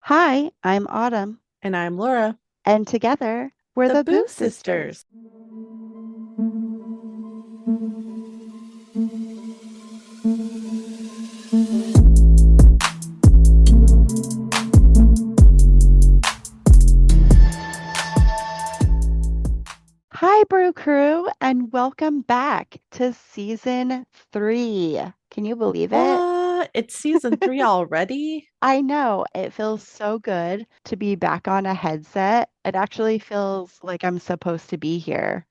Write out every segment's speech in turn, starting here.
Hi, I'm Autumn, And I'm Laura, and together we're the the Boo Boo Sisters. Sisters. Hi, Brew Crew, and welcome back to season 3. Can you believe it? What? It's season 3 already? I know it feels so good to be back on a headset. It actually feels like I'm supposed to be here.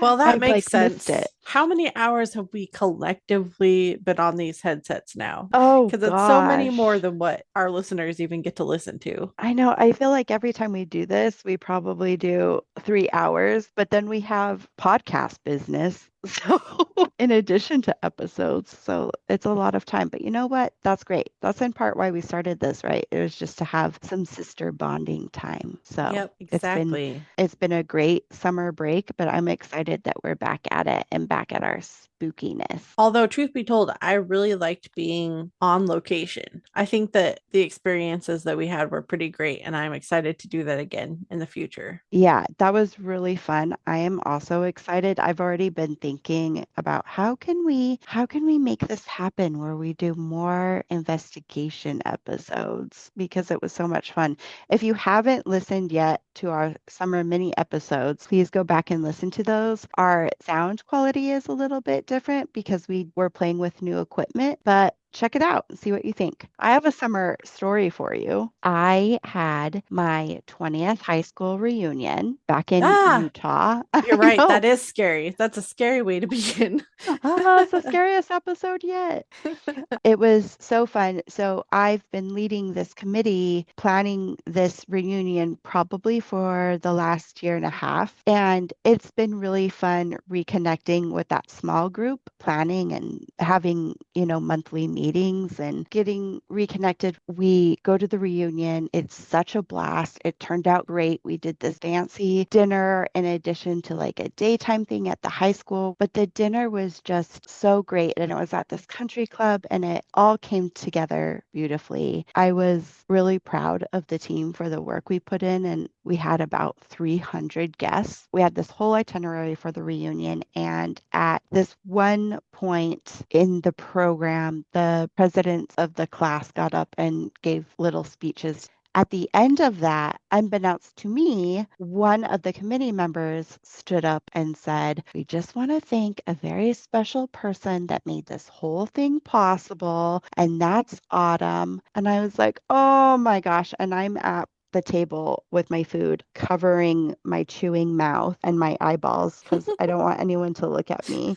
Well, that I've makes missed sense. it. How many hours have we collectively been on these headsets now? Oh Because it's so many more gosh. than what our listeners even get to listen to. I know. I feel like every time we do this, we probably do 3 hours, but then we have podcast business. So, in addition to episodes, so it's a lot of time. But you know what? That's great. That's in part why we started this, right? It was just to have some sister bonding time. So, Yep, it's been exactly. it's been a great summer break, but I'm excited that we're back at it and back at our spookiness. Although, truth be told, I really liked being on location. I think that the experiences that we had were pretty great, and I'm excited to do that again in the future. Yeah, that was really fun. I am also excited. I've already been thinking about how can we make this happen where we do more investigation episodes because it was so much fun. If you haven't listened yet to our summer mini episodes, please go back and listen to those. Our sound quality is a little bit different because we were playing with new equipment, but check it out and see what you think. I have a summer story for you. I had my 20th high school reunion back in Ah, Utah. you're I right. know. That is scary. That's a scary way to begin. Ah, it's the scariest episode yet. It was so fun. So I've been leading this committee, planning this reunion probably for the last year and a half. And it's been really fun reconnecting with that small group, planning and having, monthly meetings and getting reconnected. We go to the reunion. It's such a blast. It turned out great. We did this fancy dinner in addition to like a daytime thing at the high school, but the dinner was just so great. And it was at this country club and it all came together beautifully. I was really proud of the team for the work we put in, and we had about 300 guests. We had this whole itinerary for the reunion, and at this one point in the program, the presidents of the class got up and gave little speeches. At the end of that, unbeknownst to me, one of the committee members stood up and said, "We just want to thank a very special person that made this whole thing possible, and that's Autumn." And I was like, oh my gosh. And I'm at the table with my food, covering my chewing mouth and my eyeballs because I don't want anyone to look at me.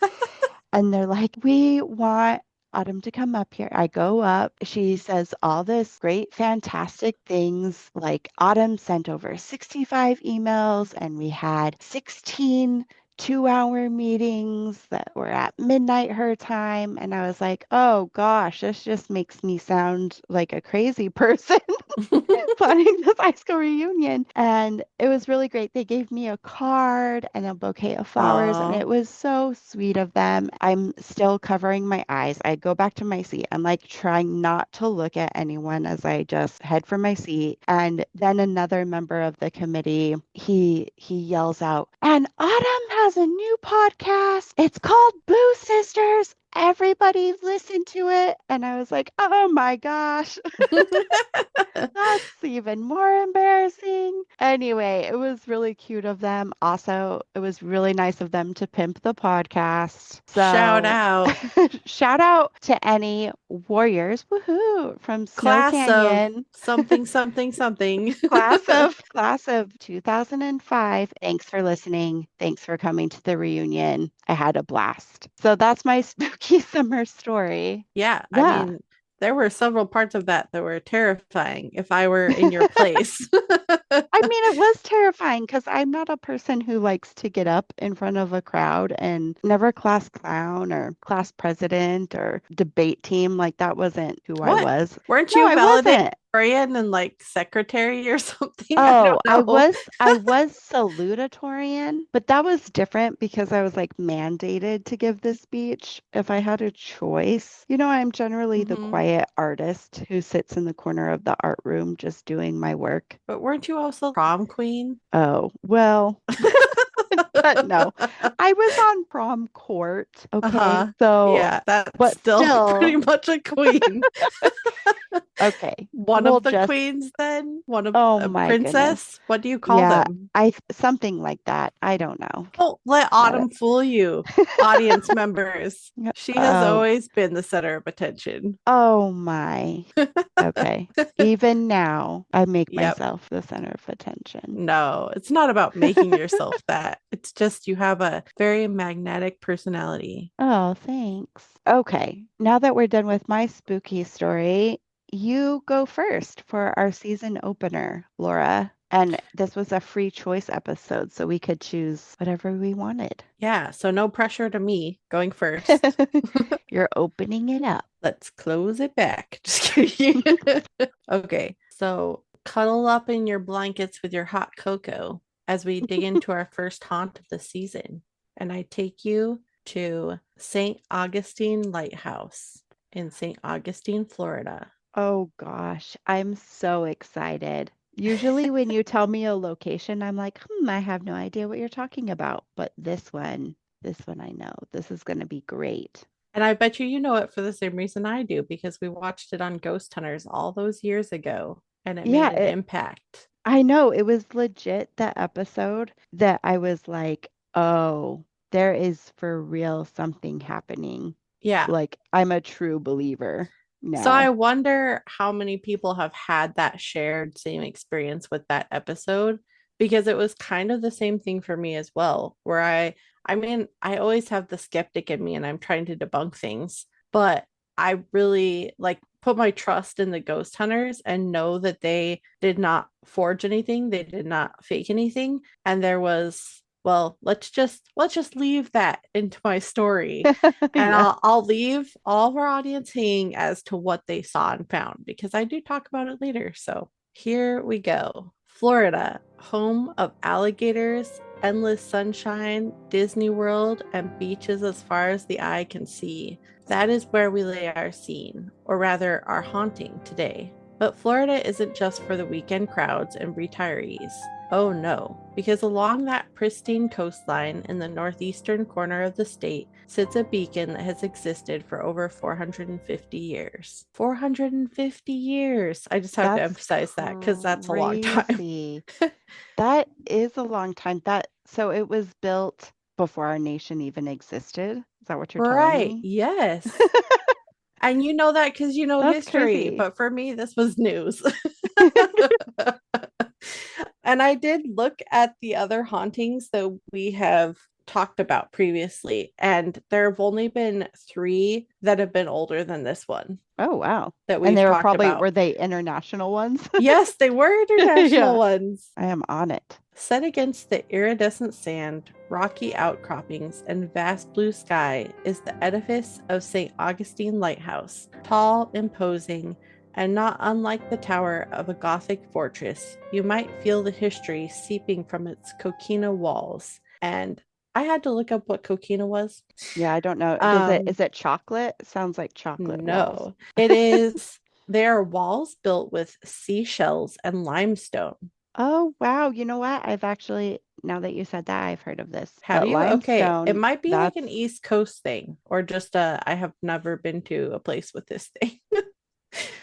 And they're like, "We want Autumn to come up here." I go up. She says all this great, fantastic things. Like Autumn sent over 65 emails, and we had 16 two-hour meetings that were at midnight her time. And I was like, oh gosh, this just makes me sound like a crazy person planning this high school reunion. And it was really great. They gave me a card and a bouquet of flowers, and Aw. it was so sweet of them. I'm still covering my eyes. I go back to my seat. I'm like trying not to look at anyone as I just head for my seat. And then another member of the committee, he yells out, "And Autumn has a new podcast. It's called Boo Sisters. Everybody listen to it." And I was like, oh my gosh. That's even more embarrassing. Anyway, it was really cute of them. Also, it was really nice of them to pimp the podcast. Shout So, out. shout out to any warriors, woohoo, from Snow Class of Canyon, something, something, something. class of 2005. Thanks for listening. Thanks for coming to the reunion. I had a blast. So that's my spooky summer story. Yeah, I Yeah. mean, there were several parts of that were terrifying if I were in your place. I mean, it was terrifying because I'm not a person who likes to get up in front of a crowd, and never class clown or class president or debate team. Like that wasn't who I What? was. Weren't No, you I validator wasn't. salutatorian and like secretary or something. I Oh, don't know. I was salutatorian, but that was different because I was like mandated to give this speech if I had a choice. I'm generally the Hmm. quiet artist who sits in the corner of the art room just doing my work. But weren't you also prom queen? Oh, well, but no, I was on prom court. Okay. Uh-huh. So, Yeah, that's but still pretty still, much a queen. okay. One We'll of the just, queens, then? One of oh a my goodness. princess? What do you call Yeah, them? something like that. I don't know. Don't let Uh, Autumn fool you, audience members. She has oh, always been the center of attention. oh my. Okay. Even now, I make Yep. myself the center of attention. No, it's not about making yourself that. It's just you have a very magnetic personality. Oh, thanks. Okay. Now that we're done with my spooky story, you go first for our season opener, Laura. And this was a free choice episode, so we could choose whatever we wanted. Yeah, so no pressure to me going first. You're opening it up. Let's close it back. Just kidding. Okay, so cuddle up in your blankets with your hot cocoa as we dig into our first haunt of the season. And I take you to St. Augustine Lighthouse in St. Augustine, Florida. Oh gosh, I'm so excited. Usually, when you tell me a location, I'm like, I have no idea what you're talking about. But this one I know. This is going to be great. And I bet you know it for the same reason I do, because we watched it on Ghost Hunters all those years ago and it made Yeah, an impact. I know it was legit that episode that I was like, oh, there is for real something happening. Yeah. Like, I'm a true believer So I now. wonder how many people have had that shared same experience with that episode, because it was kind of the same thing for me as well, where I mean, I always have the skeptic in me and I'm trying to debunk things, but I really like put my trust in the ghost hunters and know that they did not forge anything, they did not fake anything, and there was, well, let's just leave that into my story, and Yeah. I'll leave all of our audience hanging as to what they saw and found, because I do talk about it later. So here we go. Florida, home of alligators, endless sunshine, Disney World, and beaches as far as the eye can see. That is where we lay our scene, or rather our haunting today. But Florida isn't just for the weekend crowds and retirees. Oh no, because along that pristine coastline in the northeastern corner of the state sits a beacon that has existed for over 450 years. 450 years! I just have to That's emphasize that because that's a long time. crazy. That is a long time. So it was built before our nation even existed. Is that what you're telling Right, me? yes. And you know that because you know That's history, crazy. but for me, this was news. And I did look at the other hauntings that we have talked about previously, and there have only been three that have been older than this one Oh, wow. that And we've they were talked probably, about. were they international ones? Yes, they were international Yeah, ones. I am on it. Set against the iridescent sand, rocky outcroppings, and vast blue sky is the edifice of St. Augustine Lighthouse. Tall, imposing, and not unlike the tower of a Gothic fortress, you might feel the history seeping from its coquina walls. And I had to look up what coquina was. Yeah, I don't know. Um, Is it chocolate? Sounds like chocolate walls. no, it is. They are walls built with seashells and limestone. Oh, wow. You know what? I've actually, now that you said that, I've heard of this. Have But you? Okay. It limestone, might be like that's, an East Coast thing, or just I have never been to a place with this thing.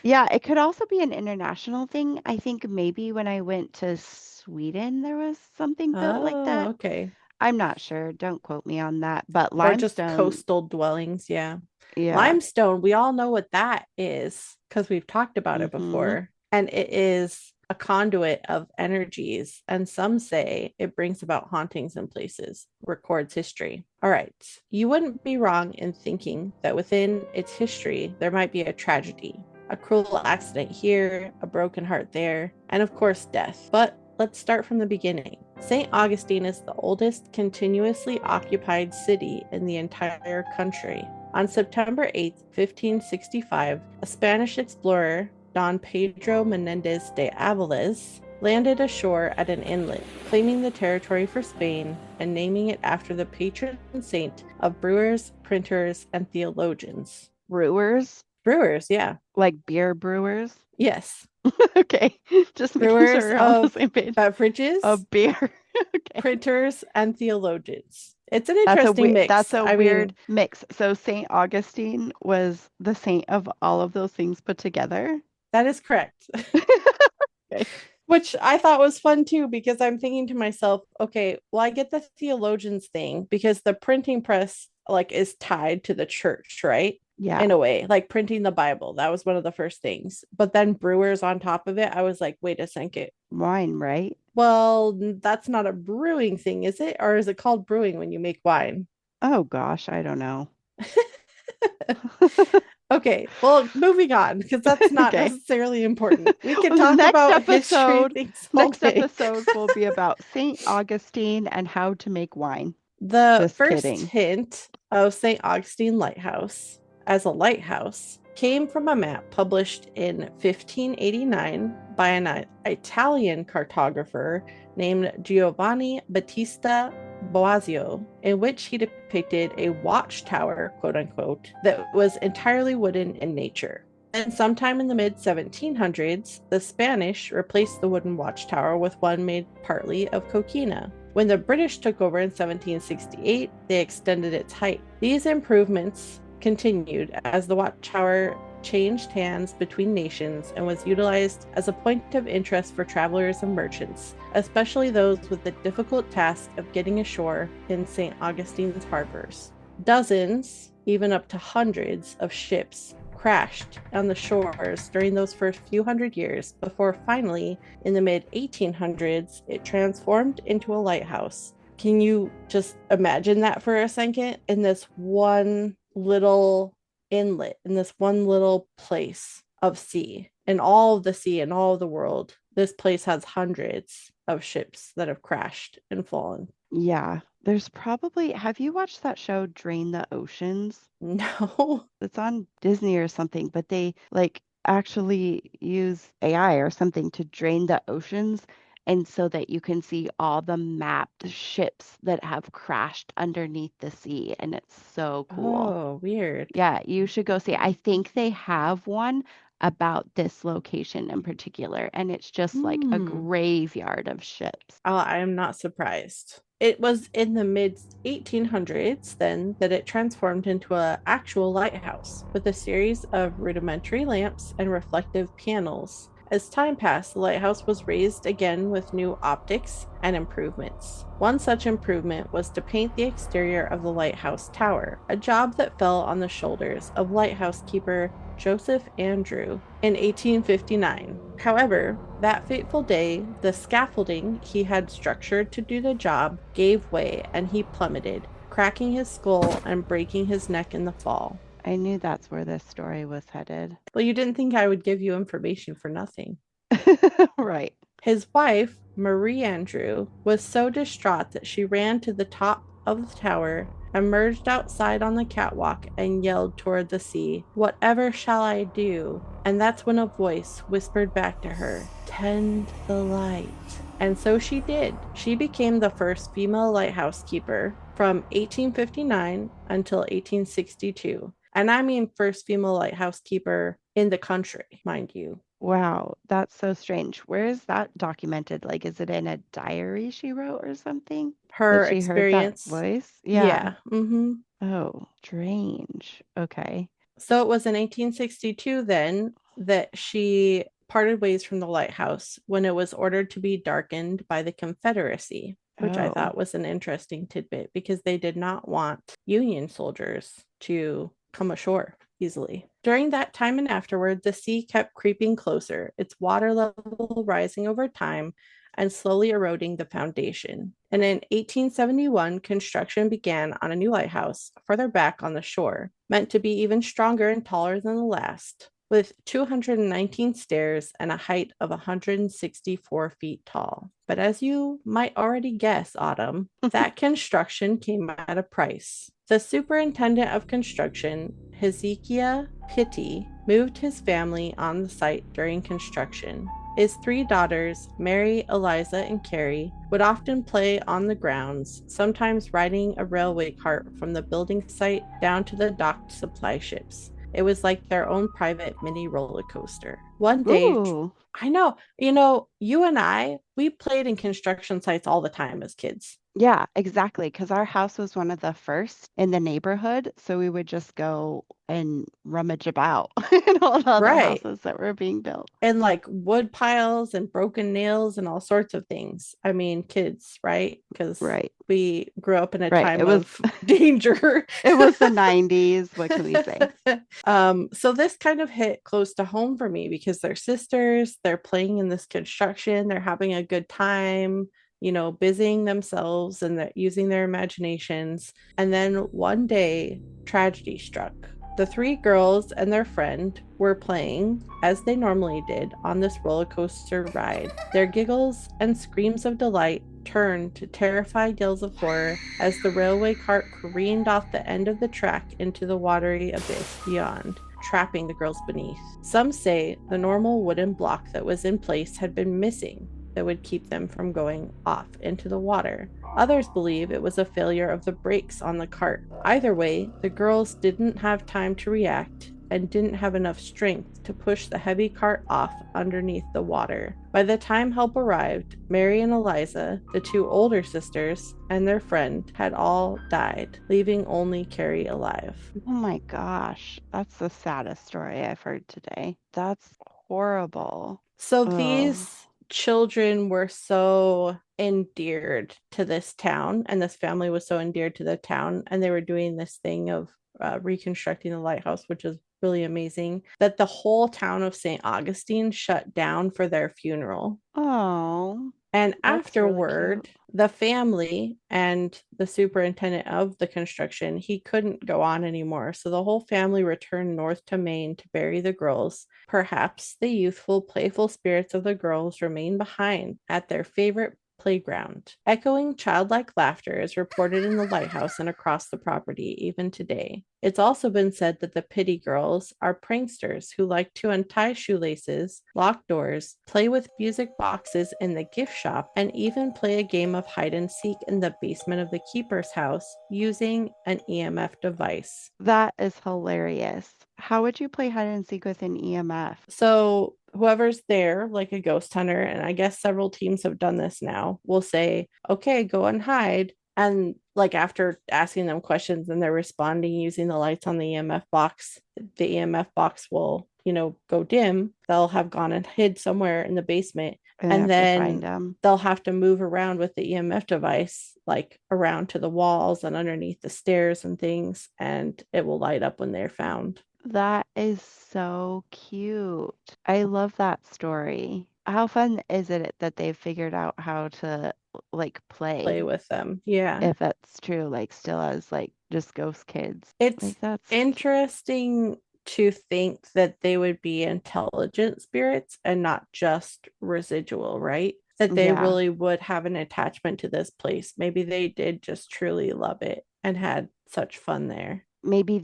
yeah, it could also be an international thing. I think maybe when I went to Sweden, there was something built like Oh, that. okay. I'm not sure. Don't quote me on that. But Or just limestone, coastal dwellings. Yeah. yeah. Limestone, we all know what that is because we've talked about it Mm-hmm. before. And it is a conduit of energies. And some say it brings about hauntings in places, records history. All right. You wouldn't be wrong in thinking that within its history, there might be a tragedy, a cruel accident here, a broken heart there, and of course, death. But let's start from the beginning. St. Augustine is the oldest continuously occupied city in the entire country. On September 8, 1565, a Spanish explorer, Don Pedro Menendez de Aviles, landed ashore at an inlet, claiming the territory for Spain and naming it after the patron saint of brewers, printers, and theologians. Brewers? Brewers, yeah. Like beer brewers? Yes. Okay. Just making Brewers sure we're on the of same page. beverages, Of beer. Okay. printers, and theologians. It's an interesting mix. That's a weird mix. So St. Augustine was the saint of all of those things put together. That is correct. Okay. Which I thought was fun too, because I'm thinking to myself, okay, well, I get the theologians thing because the printing press like is tied to the church, right? Yeah. In a way, like printing the Bible. That was one of the first things. But then brewers on top of it, I was like, wait a second. Wine, right? Well, that's not a brewing thing, is it? Or is it called brewing when you make wine? Oh gosh, I don't know. Okay, well, moving on because that's not Okay. necessarily important. We can Well, talk about history things all next day. episode will be about St. Augustine and how to make wine. The Just first kidding. hint of St. Augustine Lighthouse as a lighthouse came from a map published in 1589 by an Italian cartographer named Giovanni Battista Boazio, in which he depicted a watchtower, quote unquote, that was entirely wooden in nature. And sometime in the mid 1700s, the Spanish replaced the wooden watchtower with one made partly of coquina. When the British took over in 1768, they extended its height. These improvements continued as the watchtower changed hands between nations and was utilized as a point of interest for travelers and merchants, especially those with the difficult task of getting ashore in St. Augustine's harbors. Dozens, even up to hundreds, of ships crashed on the shores during those first few hundred years before finally, in the mid-1800s, it transformed into a lighthouse. Can you just imagine that for a second? In this one little inlet, in this one little place of sea, in all of the sea and all of the world, this place has hundreds of ships that have crashed and fallen. Yeah. There's probably, have you watched that show Drain the Oceans? No. It's on Disney or something, but they like actually use AI or something to drain the oceans and so that you can see all the mapped ships that have crashed underneath the sea. And it's so cool. Oh, weird. Yeah, you should go see. I think they have one about this location in particular, and it's just like a graveyard of ships. I am not surprised. It was in the mid 1800s then that it transformed into an actual lighthouse with a series of rudimentary lamps and reflective panels. As time passed, the lighthouse was raised again with new optics and improvements. One such improvement was to paint the exterior of the lighthouse tower, a job that fell on the shoulders of lighthouse keeper Joseph Andrew in 1859. However, that fateful day, the scaffolding he had structured to do the job gave way and he plummeted, cracking his skull and breaking his neck in the fall. I knew that's where this story was headed. Well, you didn't think I would give you information for nothing. Right. His wife, Marie Andrew, was so distraught that she ran to the top of the tower, emerged outside on the catwalk, and yelled toward the sea, "Whatever shall I do?" And that's when a voice whispered back to her, "Tend the light." And so she did. She became the first female lighthouse keeper from 1859 until 1862. And I mean first female lighthouse keeper in the country, mind you. Wow, that's so strange. Where is that documented? Like, is it in a diary she wrote or something? Her That she experience. heard that voice? Yeah. Mm-hmm. Oh, strange. Okay. So it was in 1862 then that she parted ways from the lighthouse when it was ordered to be darkened by the Confederacy, which I thought was an interesting tidbit because they did not want Union soldiers to come ashore easily. During that time and afterward, the sea kept creeping closer, its water level rising over time and slowly eroding the foundation. And in 1871, construction began on a new lighthouse further back on the shore, meant to be even stronger and taller than the last, with 219 stairs and a height of 164 feet tall. But as you might already guess, Autumn, that construction came at a price. The superintendent of construction, Hezekiah Pittee, moved his family on the site during construction. His three daughters, Mary, Eliza, and Carrie, would often play on the grounds, sometimes riding a railway cart from the building site down to the docked supply ships. It was like their own private mini roller coaster. One day, Ooh. I know, you and I, we played in construction sites all the time as kids. Yeah, exactly. Because our house was one of the first in the neighborhood. So we would just go and rummage about in all the other Right. houses that were being built. And like wood piles and broken nails and all sorts of things. I mean, kids, right? Because Right. we grew up in a Right. time of danger. It was the 90s. What can we say? So this kind of hit close to home for me because they're sisters, they're playing in this construction, they're having a good time, busying themselves and using their imaginations. And then one day, tragedy struck. The three girls and their friend were playing, as they normally did, on this roller coaster ride. Their giggles and screams of delight turned to terrified yells of horror as the railway cart careened off the end of the track into the watery abyss beyond, trapping the girls beneath. Some say the normal wooden block that was in place had been missing that would keep them from going off into the water. Others believe it was a failure of the brakes on the cart. Either way, the girls didn't have time to react and didn't have enough strength to push the heavy cart off underneath the water. By the time help arrived, Mary and Eliza, the two older sisters, and their friend had all died, leaving only Carrie alive. Oh my gosh. That's the saddest story I've heard today. That's horrible. So Oh, these children were so endeared to this town, and this family was so endeared to the town, and they were doing this thing of reconstructing the lighthouse, which is really amazing, that the whole town of St. Augustine shut down for their funeral. oh, And that's really cute. afterward, the family and the superintendent of the construction, he couldn't go on anymore. So the whole family returned north to Maine to bury the girls. Perhaps the youthful, playful spirits of the girls remain behind at their favorite playground. Echoing childlike laughter is reported in the lighthouse and across the property even today. It's also been said that the Pittee girls are pranksters who like to untie shoelaces, lock doors, play with music boxes in the gift shop, and even play a game of hide and seek in the basement of the keeper's house using an EMF device. That is hilarious. How would you play hide and seek with an EMF? So whoever's there, like a ghost hunter, and I guess several teams have done this now, will say, okay, go and hide. And like after asking them questions and they're responding using the lights on the EMF box, the EMF box will, go dim. They'll have gone and hid somewhere in the basement. And I And have to find then them. they'll have to move around with the EMF device, like around to the walls and underneath the stairs and things, and it will light up when they're found. That is so cute. I love that story. How fun is it that they've figured out how to like Play play, with them. Yeah. if that's true, like still as like just ghost kids. It's Like that's interesting to think that they would be intelligent spirits and not just residual, right? That they yeah. really would have an attachment to this place. Maybe they did just truly love it and had such fun there. Maybe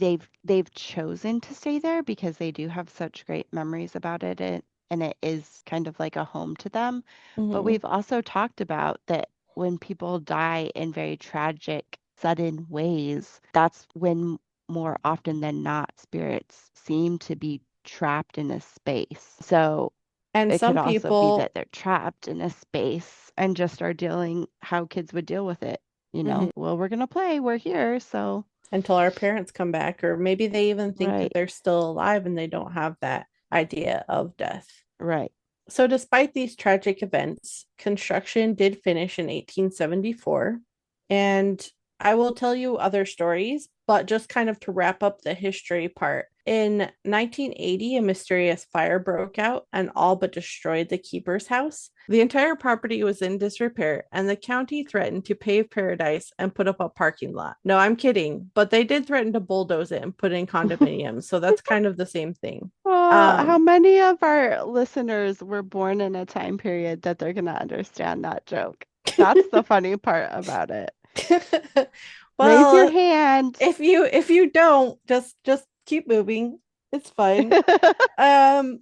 they've chosen to stay there because they do have such great memories about it, and it is kind of like a home to them. But Hmm. we've also talked about that when people die in very tragic, sudden ways, that's when more often than not spirits seem to be trapped in a space. So And it could some also be people, that they're trapped in a space and just are dealing how kids would deal with it. mhm, Well, we're gonna play, we're here, so until our parents come back, or maybe they even think that right, they're still alive and they don't have that idea of death. right. So, despite these tragic events, construction did finish in 1874. And I will tell you other stories, but just kind of to wrap up the history part. In 1980, a mysterious fire broke out and all but destroyed the keeper's house. The entire property was in disrepair, and the county threatened to pave paradise and put up a parking lot. No, I'm kidding, but they did threaten to bulldoze it and put in condominiums. So that's kind of the same thing. How Um, many of our listeners were born in a time period that they're gonna understand that joke? That's the funny part about it. Raise your well, hand. if you don't, just keep moving. It's fine.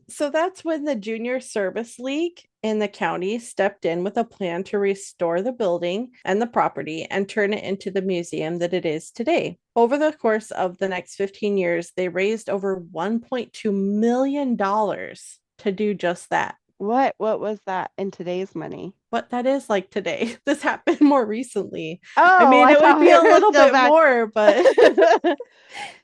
So that's when the Junior Service League in the county stepped in with a plan to restore the building and the property and turn it into the museum that it is today. Over the course of the next 15 years, they raised over $1.2 million to do just that. What was that in today's money? What that is like today. This happened more recently. I Oh, mean, I it would thought be we a were little still bit back. more, but it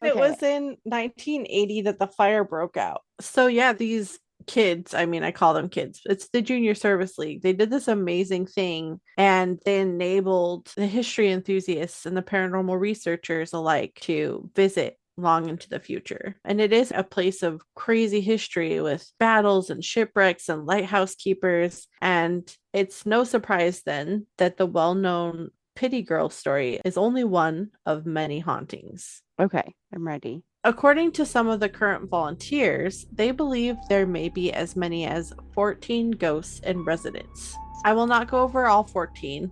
Okay. was in 1980 that the fire broke out. So yeah, these kids, I mean, I call them kids. It's the Junior Service League. They did this amazing thing and they enabled the history enthusiasts and the paranormal researchers alike to visit long into the future. And it is a place of crazy history with battles and shipwrecks and lighthouse keepers. And it's no surprise then that the well-known Pittee Girl story is only one of many hauntings. Okay, I'm ready. According to some of the current volunteers, they believe there may be as many as 14 ghosts in residence. I will not go over all 14.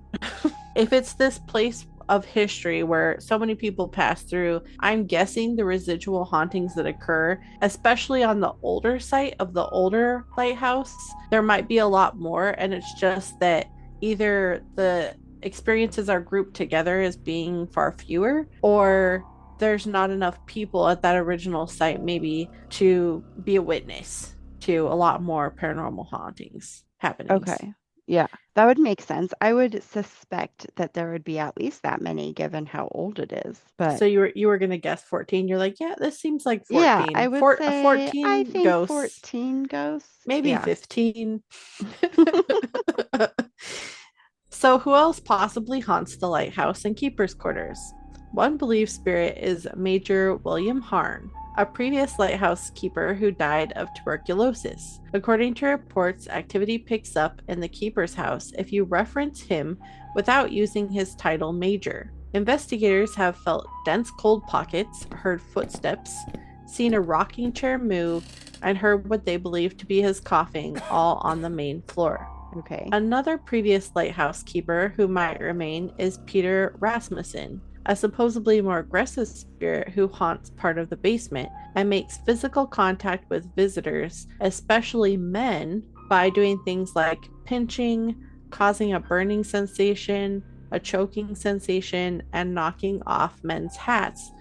If it's this place of history where so many people pass through, I'm guessing the residual hauntings that occur, especially on the older site of the older lighthouse, there might be a lot more. And it's just that either the experiences are grouped together as being far fewer, or there's not enough people at that original site maybe to be a witness to a lot more paranormal hauntings happenings. Okay. Yeah, that would make sense. I would suspect that there would be at least that many given how old it is. But So you were gonna guess 14. You're like, yeah, this seems like yeah, 14. I would say I 14 think ghosts, 14 ghosts. maybe Yeah. 15. So who else possibly haunts the lighthouse and keeper's quarters? One believed spirit is Major William Harn, a previous lighthouse keeper who died of tuberculosis. According to reports, activity picks up in the keeper's house if you reference him without using his title Major. Investigators have felt dense cold pockets, heard footsteps, seen a rocking chair move, and heard what they believe to be his coughing, all on the main floor. Okay. Another previous lighthouse keeper who might remain is Peter Rasmussen, a supposedly more aggressive spirit who haunts part of the basement and makes physical contact with visitors, especially men, by doing things like pinching, causing a burning sensation, a choking sensation, and knocking off men's hats,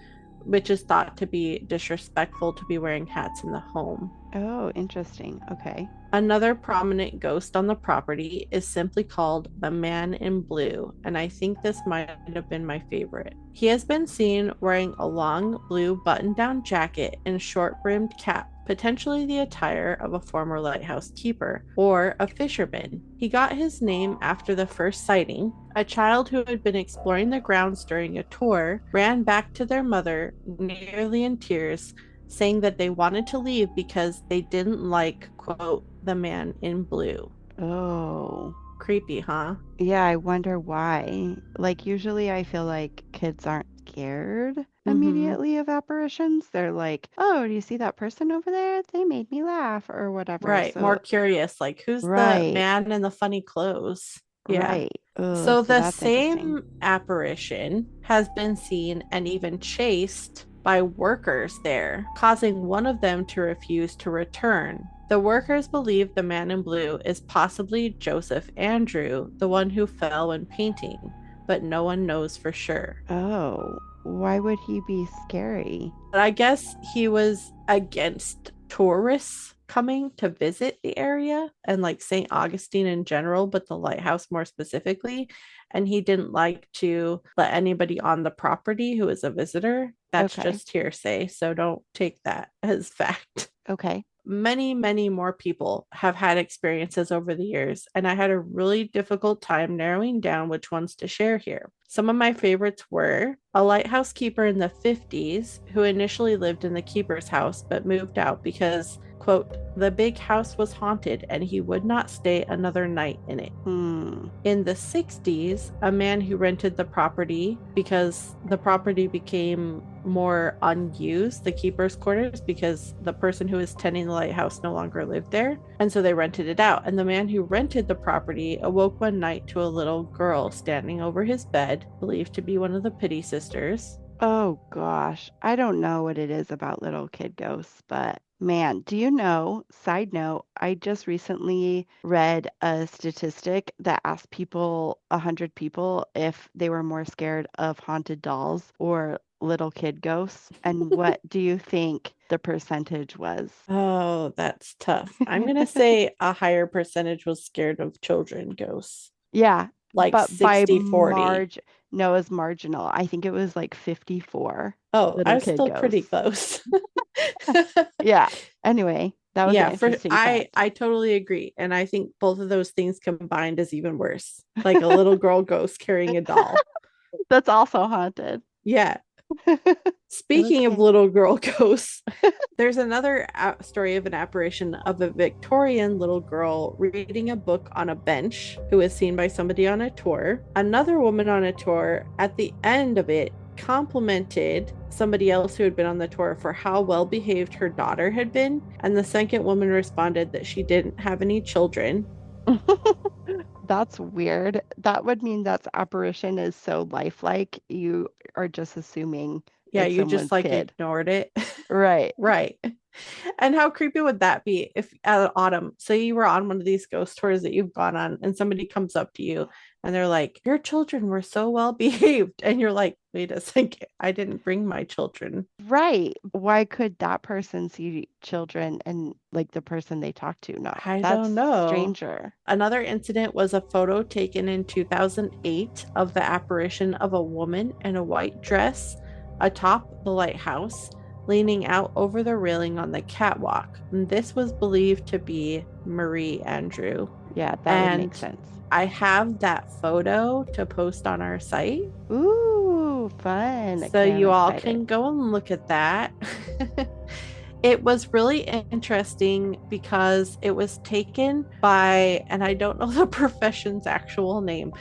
which is thought to be disrespectful to be wearing hats in the home. Oh, interesting. Okay. Another prominent ghost on the property is simply called the Man in Blue, and I think this might have been my favorite. He has been seen wearing a long blue button-down jacket and short-brimmed cap, potentially the attire of a former lighthouse keeper or a fisherman. He got his name after the first sighting. A child who had been exploring the grounds during a tour ran back to their mother, nearly in tears, saying that they wanted to leave because they didn't like, quote, the Man in Blue. Oh. Creepy, huh? Yeah, I wonder why. Like, usually I feel like kids aren't scared Mm-hmm. immediately of apparitions. They're like, oh, do you see that person over there? They made me laugh or whatever. Right. More So, curious, like who's the right, man in the funny clothes? Yeah. right. Oh, So so the that's interesting. same apparition has been seen and even chased by workers there, causing one of them to refuse to return. The workers believe the Man in Blue is possibly Joseph Andrew, the one who fell when painting, but no one knows for sure. Oh, why would he be scary? But I guess he was against tourists coming to visit the area and like St. Augustine in general, but the lighthouse more specifically. And he didn't like to let anybody on the property who is a visitor. That's Okay. just hearsay. So don't take that as fact. Okay. Many, many more people have had experiences over the years, and I had a really difficult time narrowing down which ones to share here. Some of my favorites were a lighthouse keeper in the 50s who initially lived in the keeper's house but moved out because, quote, the big house was haunted and he would not stay another night in it. In the 60s, a man who rented the property because the property became more unused, the keeper's quarters, because the person who was tending the lighthouse no longer lived there. And so they rented it out. And the man who rented the property awoke one night to a little girl standing over his bed, believed to be one of the Pittee Sisters. Oh gosh, I don't know what it is about little kid ghosts, but man, do you know, side note, I just recently read a statistic that asked people, 100 people, if they were more scared of haunted dolls or little kid ghosts. And what do you think the percentage was? Oh, that's tough. I'm gonna say a higher percentage was scared of children ghosts, Yeah, like but by 60-40. margin, no, it was marginal. I think it was like 54 Oh, I little was kid still pretty ghosts. close. Yeah. Anyway, that was an Yeah, for interesting I fact. I totally agree. And I think both of those things combined is even worse. Like a little girl ghost carrying a doll. That's also haunted. Yeah. It was Speaking of scary. little girl ghosts, there's another story of an apparition of a Victorian little girl reading a book on a bench who was seen by somebody on a tour. Another woman on a tour at the end of it complimented somebody else who had been on the tour for how well behaved her daughter had been. And the second woman responded that she didn't have any children. That's weird. That would mean that apparition is so lifelike, you are just assuming Yeah, it's you just someone's like kid. ignored it. Right. Right. And how creepy would that be if at autumn, say you were on one of these ghost tours that you've gone on, and somebody comes up to you and they're like, your children were so well behaved. And you're like, wait a second, I didn't bring my children. Right. Why could that person see children and like the person they talk to not? I That's don't know. stranger. Another incident was a photo taken in 2008 of the apparition of a woman in a white dress atop the lighthouse, leaning out over the railing on the catwalk. And this was believed to be Marie Andrew. Yeah, that would make And sense. I have that photo to post on our site. Ooh, fun. So Okay, I'm you all excited. can go and look at that. It was really interesting because it was taken by, and I don't know the profession's actual name,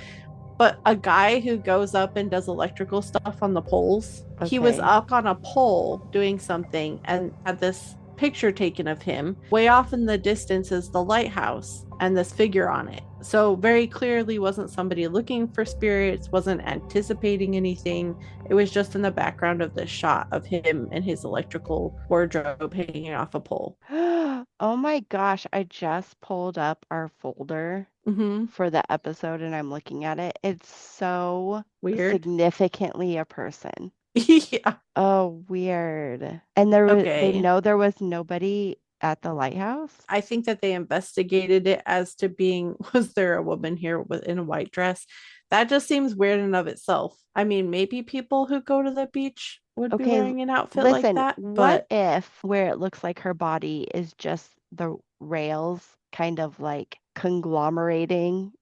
but a guy who goes up and does electrical stuff on the poles. He was Okay. up on a pole doing something and had this picture taken of him. Way off in the distance is the lighthouse and this figure on it. So very clearly wasn't somebody looking for spirits, wasn't anticipating anything. It was just in the background of this shot of him and his electrical wardrobe hanging off a pole. Oh my gosh, I just pulled up our folder Mm-hmm. for the episode and I'm looking at it. It's so Weird. significantly a person. Yeah. Oh, weird. And they Okay. know there was nobody at the lighthouse? I think that they investigated it as to being, was there a woman here in a white dress? That just seems weird in of itself. I mean, maybe people who go to the beach would be Okay, wearing an outfit like listen, that, what but if where it looks like her body is just the rails kind of like conglomerating,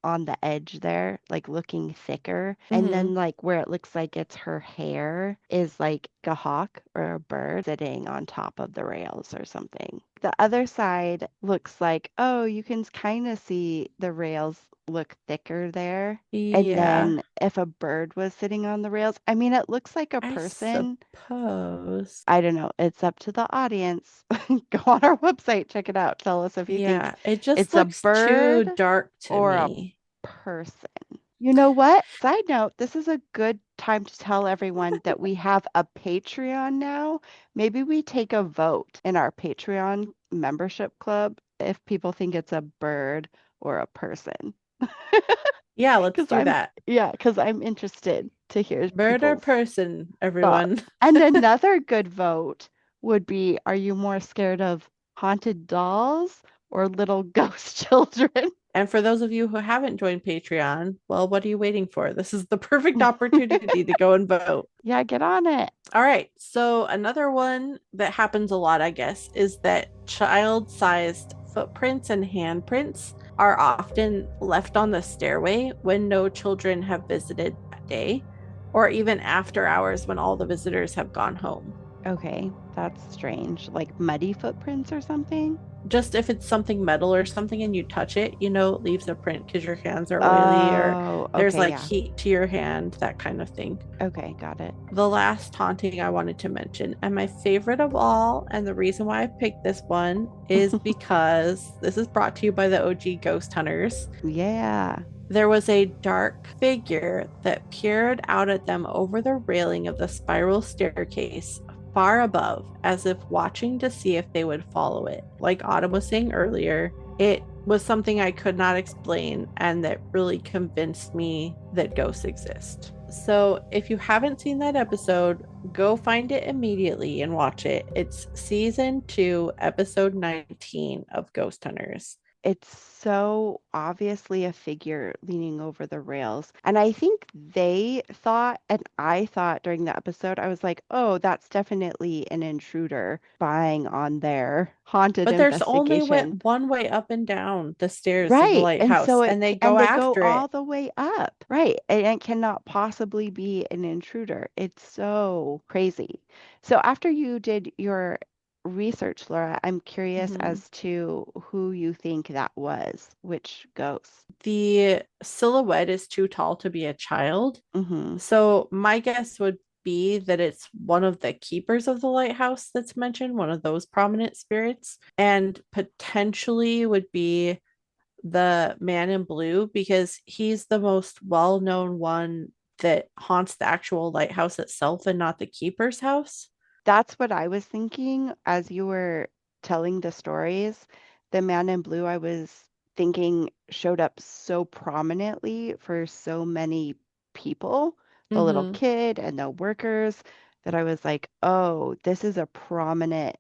on the edge there, like looking thicker, and mhm. then like where it looks like it's her hair is like a hawk or a bird sitting on top of the rails or something. The other side looks like, oh, you can kind of see the rails look thicker there. And Yeah, then if a bird was sitting on the rails, I mean, it looks like a I person. suppose. I don't know. It's up to the audience. Go on our website, check it out. Tell us if you think Yeah, it just it's a looks too bird dark to or a me. person. You know what? Side note, this is a good time to tell everyone that we have a Patreon now. Maybe we take a vote in our Patreon membership club if people think it's a bird or a person. Yeah, let's Because do I'm, that. yeah, because I'm interested to hear Bird or people's person, everyone. thoughts. And another good vote would be, are you more scared of haunted dolls or little ghost children? And for those of you who haven't joined Patreon, well, what are you waiting for? This is the perfect opportunity to go and vote. Yeah, get on it. All right. So, another one that happens a lot, I guess, is that child sized footprints and handprints are often left on the stairway when no children have visited that day, or even after hours when all the visitors have gone home. Okay, that's strange. Like muddy footprints or something? Just if it's something metal or something and you touch it, it leaves a print because your hands are oily or Oh, there's okay, like yeah. heat to your hand, that kind of thing. Okay, got it. The last haunting I wanted to mention, and my favorite of all, and the reason why I picked this one is because this is brought to you by the OG Ghost Hunters. Yeah. There was a dark figure that peered out at them over the railing of the spiral staircase far above, as if watching to see if they would follow it. Like Autumn was saying earlier, it was something I could not explain and that really convinced me that ghosts exist. So if you haven't seen that episode, go find it immediately and watch it. It's season 2, episode 19 of Ghost Hunters. It's so obviously a figure leaning over the rails. And I think they thought, and I thought during the episode, I was like, oh, that's definitely an intruder spying on their haunted But there's only investigation. went one way up and down the stairs of the Right. And lighthouse, so and they and go they go after it. all the way up. Right. And it cannot possibly be an intruder. It's so crazy. So after you did your research, Laura, I'm curious Mhm. as to who you think that was, which ghost. The silhouette is too tall to be a child. Mm-hmm. So my guess would be that it's one of the keepers of the lighthouse that's mentioned, one of those prominent spirits, and potentially would be the man in blue because he's the most well-known one that haunts the actual lighthouse itself and not the keeper's house. That's what I was thinking as you were telling the stories. The man in blue, I was thinking showed up so prominently for so many people, the little Mm-hmm. kid and the workers, that I was like, oh, this is a prominent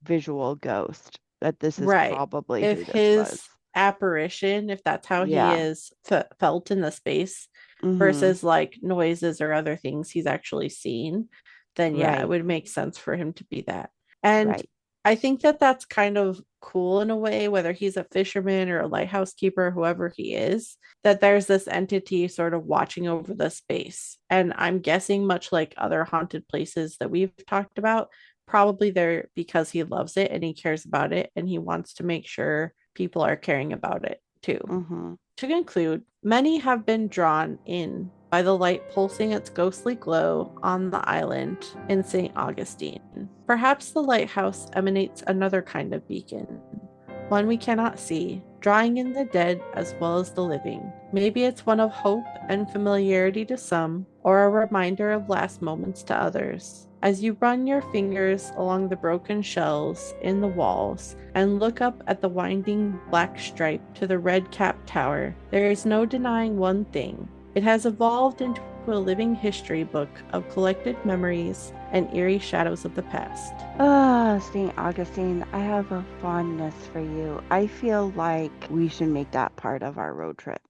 visual ghost, that this is Right. probably If who this was. his apparition, if that's how he Yeah. is felt in the space Mm-hmm. versus like noises or other things he's actually seen, then yeah, it Right. would make sense for him to be that. And Right. I think that that's kind of cool in a way, whether he's a fisherman or a lighthouse keeper, whoever he is, that there's this entity sort of watching over the space. And I'm guessing, much like other haunted places that we've talked about, probably there because he loves it and he cares about it and he wants to make sure people are caring about it too. Mm-hmm. To conclude, many have been drawn in by the light pulsing its ghostly glow on the island in St. Augustine. Perhaps the lighthouse emanates another kind of beacon, one we cannot see, drawing in the dead as well as the living. Maybe it's one of hope and familiarity to some, or a reminder of last moments to others. As you run your fingers along the broken shells in the walls and look up at the winding black stripe to the red capped tower, there is no denying one thing. It has evolved into a living history book of collected memories and eerie shadows of the past. Ah, St. Augustine, I have a fondness for you. I feel like we should make that part of our road trip.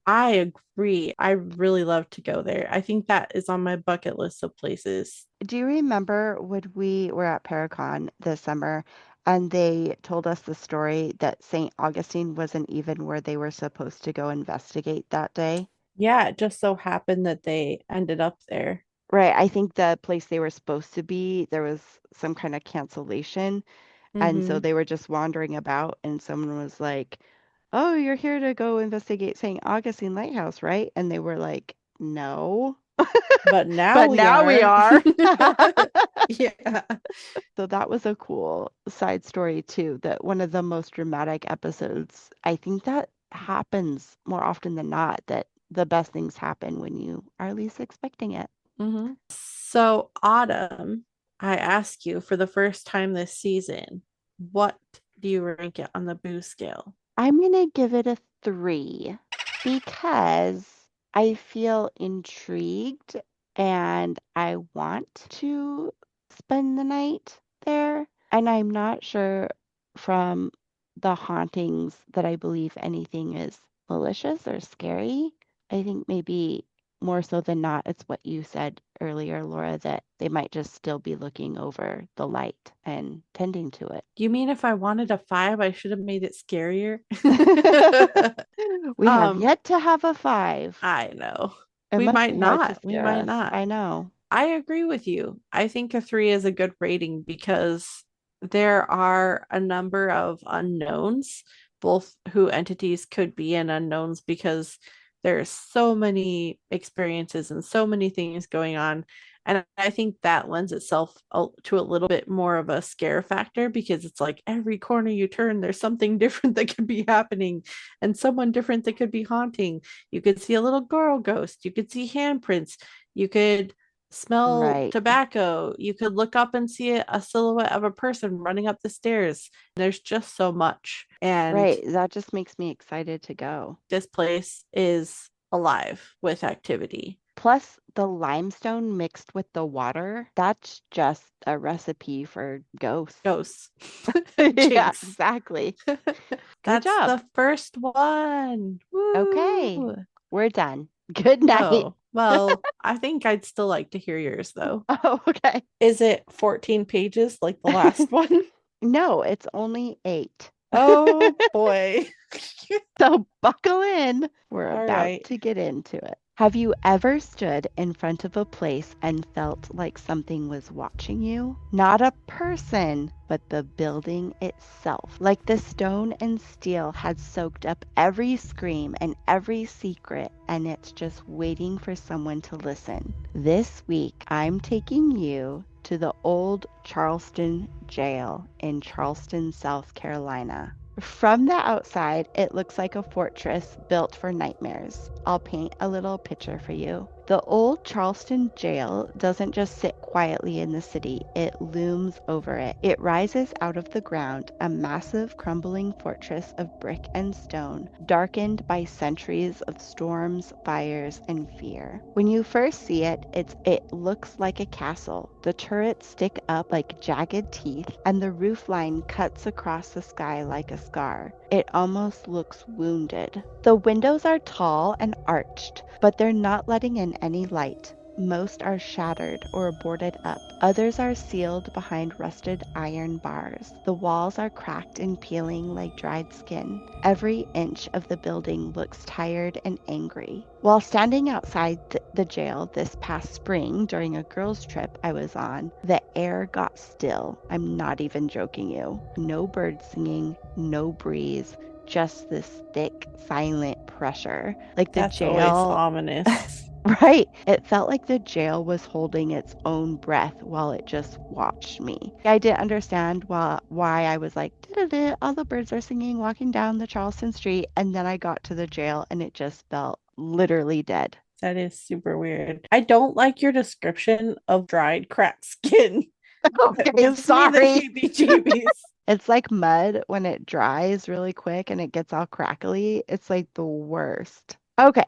I agree. I really love to go there. I think that is on my bucket list of places. Do you remember when we were at Paracon this summer and they told us the story that St. Augustine wasn't even where they were supposed to go investigate that day? Yeah, it just so happened that they ended up there. Right. I think the place they were supposed to be, there was some kind of cancellation. And so Hmm. they were just wandering about, and someone was like, oh, you're here to go investigate St. Augustine Lighthouse, right? And they were like, no. But now But we now we are. are. Yeah. So that was a cool side story too, that one of the most dramatic episodes, I think that happens more often than not, that the best things happen when you are least expecting it. So, Autumn, I ask you for the first time this season, what do you rank it on the boo scale? I'm gonna give it a 3 because I feel intrigued and I want to spend the night there. And I'm not sure from the hauntings that I believe anything is malicious or scary. I think maybe more so than not, it's what you said earlier, Laura, that they might just still be looking over the light and tending to it. You mean if I wanted a 5, I should have made it scarier? We have um, yet to have a 5. I know. It We must might be hard to not. We scare might us. not. I know. I agree with you. I think a 3 is a good rating because there are a number of unknowns, both who entities could be and unknowns, because there's so many experiences and so many things going on. And I think that lends itself to a little bit more of a scare factor because it's like every corner you turn, there's something different that could be happening and someone different that could be haunting. You could see a little girl ghost, you could see handprints, you could smell Right. tobacco, you could look up and see a silhouette of a person running up the stairs. There's just so much. And Right. That just makes me excited to go. this place is alive with activity. Plus, the limestone mixed with the water, that's just a recipe for ghosts. Ghosts. Yeah, Jinx. exactly. Good That's job. the first one. Okay, Woo. we're done. Good night. Oh, well, I think I'd still like to hear yours though. Oh, okay. Is it 14 pages like the last one? No, it's only 8. Oh boy. So buckle in. We're All about right. to get into it. Have you ever stood in front of a place and felt like something was watching you? Not a person, but the building itself. Like the stone and steel had soaked up every scream and every secret, and it's just waiting for someone to listen. This week, I'm taking you to the Old Charleston Jail in Charleston, South Carolina. From the outside, it looks like a fortress built for nightmares. I'll paint a little picture for you. The Old Charleston Jail doesn't just sit quietly in the city, it looms over it. It rises out of the ground, a massive crumbling fortress of brick and stone, darkened by centuries of storms, fires, and fear. When you first see it, it looks like a castle. The turrets stick up like jagged teeth, and the roof line cuts across the sky like a scar. It almost looks wounded. The windows are tall and arched, but they're not letting in any light. Most are shattered or boarded up. Others are sealed behind rusted iron bars. The walls are cracked and peeling like dried skin. Every inch of the building looks tired and angry. While standing outside the jail this past spring during a girls' trip I was on, the air got still. I'm not even joking you. No birds singing, no breeze, just this thick, silent pressure. Like the That's always jail. ominous. Right. It felt like the jail was holding its own breath while it just watched me. I didn't understand why I was like, "Da-da-da, all the birds are singing walking down the Charleston Street." And then I got to the jail and it just felt literally dead. That is super weird. I don't like your description of dried cracked skin. That Okay, gives me the sorry. heebie-jeebies. It's like mud when it dries really quick and it gets all crackly. It's like the worst. Okay,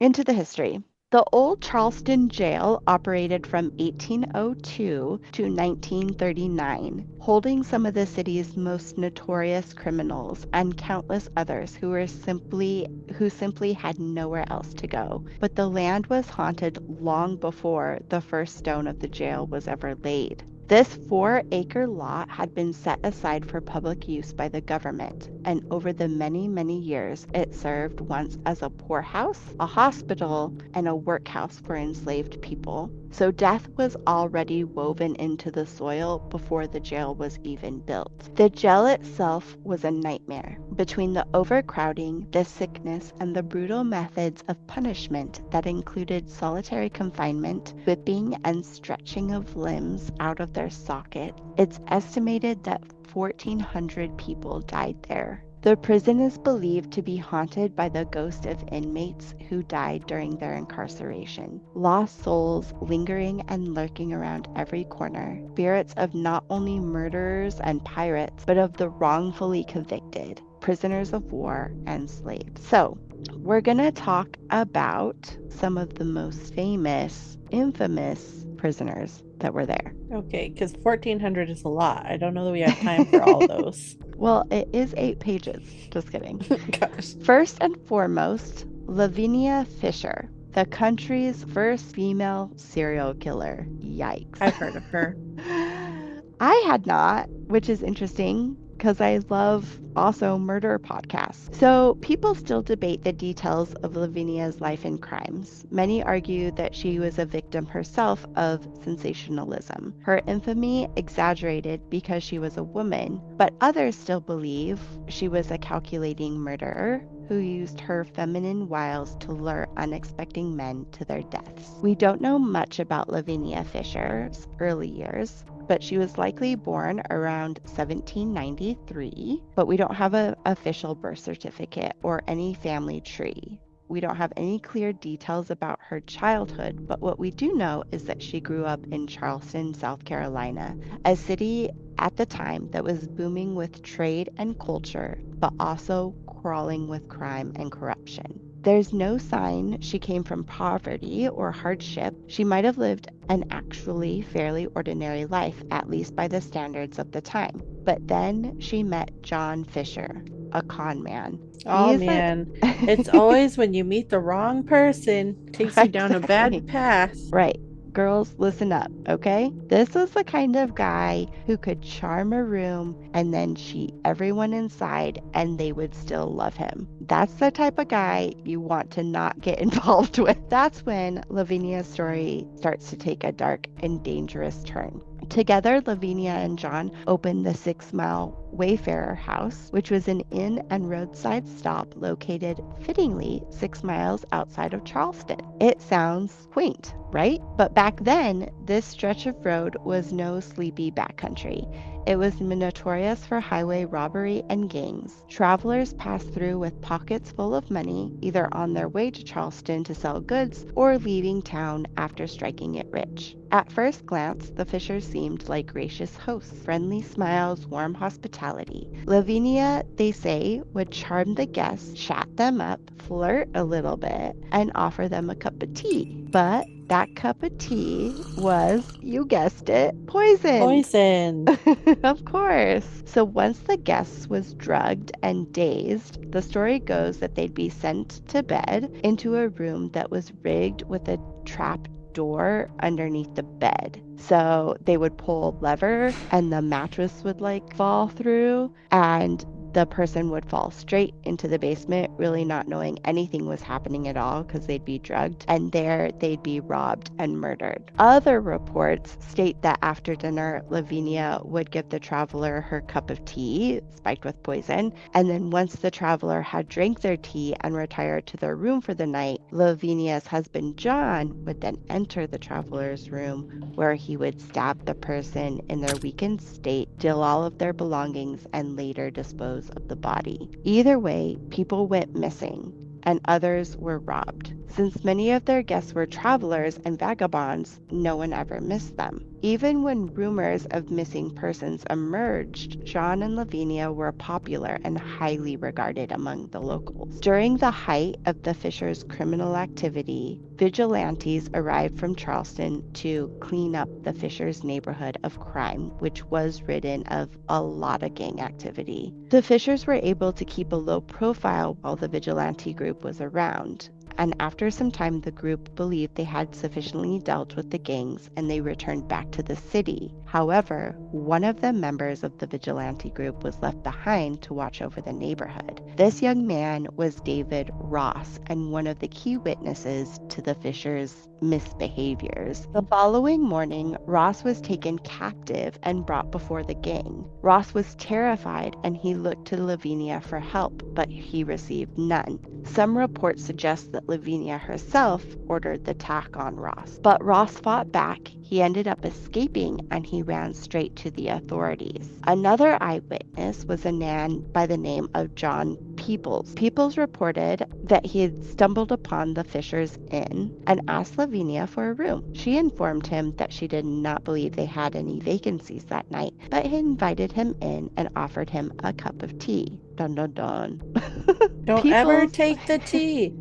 into the history. The Old Charleston Jail operated from 1802 to 1939, holding some of the city's most notorious criminals and countless others who simply had nowhere else to go. But the land was haunted long before the first stone of the jail was ever laid. This 4-acre lot had been set aside for public use by the government, and over the many, many years, it served once as a poorhouse, a hospital, and a workhouse for enslaved people. So death was already woven into the soil before the jail was even built. The jail itself was a nightmare. Between the overcrowding, the sickness, and the brutal methods of punishment that included solitary confinement, whipping, and stretching of limbs out of their socket, it's estimated that 1,400 people died there. The prison is believed to be haunted by the ghost of inmates who died during their incarceration. Lost souls lingering and lurking around every corner. Spirits of not only murderers and pirates, but of the wrongfully convicted, prisoners of war, and slaves. So, we're going to talk about some of the most famous, infamous prisoners that were there. Okay, because 1,400 is a lot. I don't know that we have time for all those. Well, it is 8 pages. Just kidding. Gosh. First and foremost, Lavinia Fisher, the country's first female serial killer. Yikes. I've heard of her. I had not, which is interesting. because I love also murder podcasts. So people still debate the details of Lavinia's life and crimes. Many argue that she was a victim herself of sensationalism, her infamy exaggerated because she was a woman, but others still believe she was a calculating murderer who used her feminine wiles to lure unexpected men to their deaths. We don't know much about Lavinia Fisher's early years, but she was likely born around 1793, but we don't have an official birth certificate or any family tree. We don't have any clear details about her childhood, but what we do know is that she grew up in Charleston, South Carolina, a city at the time that was booming with trade and culture, but also crawling with crime and corruption. There's no sign she came from poverty or hardship. She might have lived an actually fairly ordinary life, at least by the standards of the time. But then she met John Fisher, a con man. Oh man, it's always when you meet the wrong person, takes you down a bad path. Right. Girls, listen up, okay? This was the kind of guy who could charm a room and then cheat everyone inside and they would still love him. That's the type of guy you want to not get involved with. That's when Lavinia's story starts to take a dark and dangerous turn. Together, Lavinia and John opened the 6 Mile Wayfarer House, which was an inn and roadside stop located fittingly 6 miles outside of Charleston. It sounds quaint, right? But back then, this stretch of road was no sleepy backcountry. It was notorious for highway robbery and gangs. Travelers passed through with pockets full of money, either on their way to Charleston to sell goods or leaving town after striking it rich. At first glance, the Fishers seemed like gracious hosts, friendly smiles, warm hospitality. Lavinia, they say, would charm the guests, chat them up, flirt a little bit, and offer them a cup of tea. But that cup of tea was, you guessed it, poison. Poison. Of course. So once the guest was drugged and dazed, the story goes that they'd be sent to bed into a room that was rigged with a trap door underneath the bed. So they would pull a lever and the mattress would fall through and the person would fall straight into the basement, really not knowing anything was happening at all because they'd be drugged, and there they'd be robbed and murdered. Other reports state that after dinner, Lavinia would give the traveler her cup of tea, spiked with poison, and then once the traveler had drank their tea and retired to their room for the night, Lavinia's husband John would then enter the traveler's room where he would stab the person in their weakened state, steal all of their belongings, and later dispose of the body. Either way, people went missing and others were robbed. Since many of their guests were travelers and vagabonds, no one ever missed them. Even when rumors of missing persons emerged, John and Lavinia were popular and highly regarded among the locals. During the height of the Fishers' criminal activity, vigilantes arrived from Charleston to clean up the Fishers' neighborhood of crime, which was ridden of a lot of gang activity. The Fishers were able to keep a low profile while the vigilante group was around. And after some time, the group believed they had sufficiently dealt with the gangs and they returned back to the city. However, one of the members of the vigilante group was left behind to watch over the neighborhood. This young man was David Ross and one of the key witnesses to the Fishers' misbehaviors. The following morning, Ross was taken captive and brought before the gang. Ross was terrified and he looked to Lavinia for help, but he received none. Some reports suggest that Lavinia herself ordered the attack on Ross, but Ross fought back. He ended up escaping and he ran straight to the authorities. Another eyewitness was a man by the name of John Peoples. Peoples reported that he had stumbled upon the Fishers Inn and asked Lavinia for a room. She informed him that she did not believe they had any vacancies that night, but he invited him in and offered him a cup of tea. Dun dun dun. Don't ever take the tea.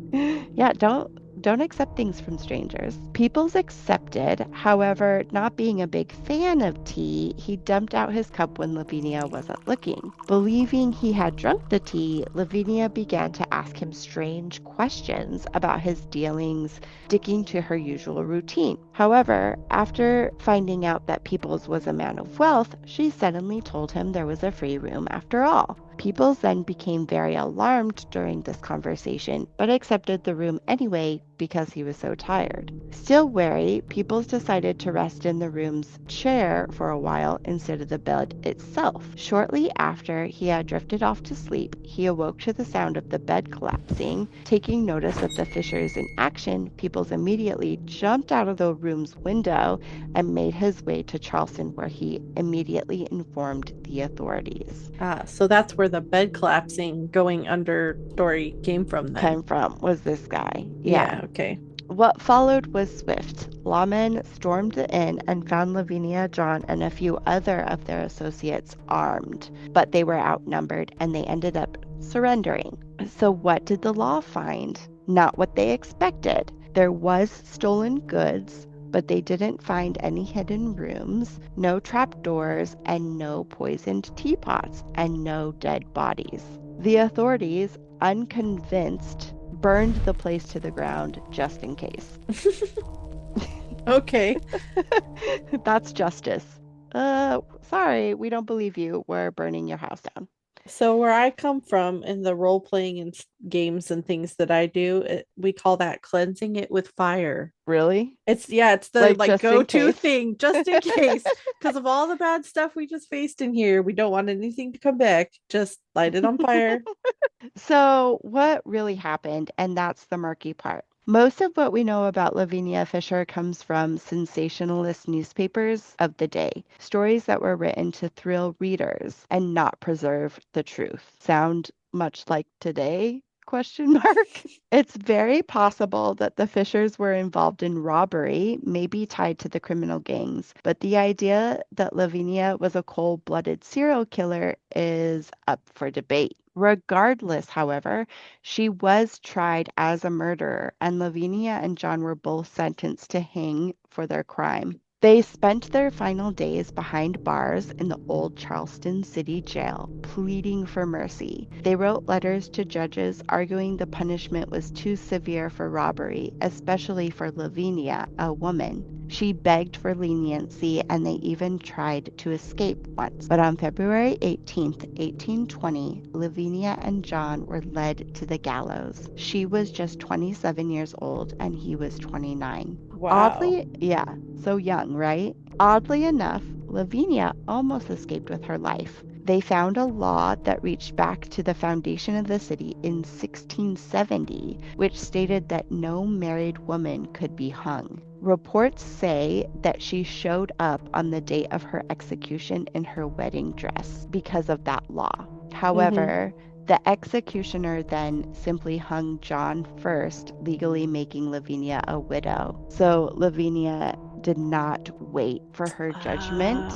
Yeah, don't don't accept things from strangers. Peoples accepted. However, not being a big fan of tea, he dumped out his cup when Lavinia wasn't looking. Believing he had drunk the tea, Lavinia began to ask him strange questions about his dealings, sticking to her usual routine. However, after finding out that Peoples was a man of wealth, she suddenly told him there was a free room after all. Peoples then became very alarmed during this conversation, but accepted the room anyway because he was so tired. Still wary, Peoples decided to rest in the room's chair for a while instead of the bed itself. Shortly after he had drifted off to sleep, he awoke to the sound of the bed collapsing. Taking notice of the Fishers in action, Peoples immediately jumped out of the room's window and made his way to Charleston, where he immediately informed the authorities. So that's where the bed collapsing going under story came from then. Came from was this guy. Yeah, okay. What followed was swift. Lawmen stormed the inn and found Lavinia, John, and a few other of their associates armed, but they were outnumbered and they ended up surrendering. So what did the law find? Not what they expected. There was stolen goods, but they didn't find any hidden rooms, no trapdoors, and no poisoned teapots, and no dead bodies. The authorities, unconvinced, burned the place to the ground just in case. Okay. That's justice. Sorry, we don't believe you. We're burning your house down. So where I come from in the role playing and games and things that I do, we call that cleansing it with fire. Really? It's the like go-to case. thing just in case, because of all the bad stuff we just faced in here. We don't want anything to come back. Just light it on fire. So what really happened? And that's the murky part. Most of what we know about Lavinia Fisher comes from sensationalist newspapers of the day, stories that were written to thrill readers and not preserve the truth. Sound much like today? Question mark. It's very possible that the Fishers were involved in robbery, maybe tied to the criminal gangs, but the idea that Lavinia was a cold-blooded serial killer is up for debate. Regardless, however, she was tried as a murderer, and Lavinia and John were both sentenced to hang for their crime. They spent their final days behind bars in the Old Charleston City Jail, pleading for mercy. They wrote letters to judges arguing the punishment was too severe for robbery, especially for Lavinia, a woman. She begged for leniency, and they even tried to escape once. But on February 18th, 1820, Lavinia and John were led to the gallows. She was just 27 years old, and he was 29. Wow. Oddly, yeah, so young, right? Oddly enough, Lavinia almost escaped with her life. They found a law that reached back to the foundation of the city in 1670, which stated that no married woman could be hung. Reports say that she showed up on the date of her execution in her wedding dress because of that law. However, the executioner then simply hung John first, legally making Lavinia a widow. So Lavinia did not wait for her judgment,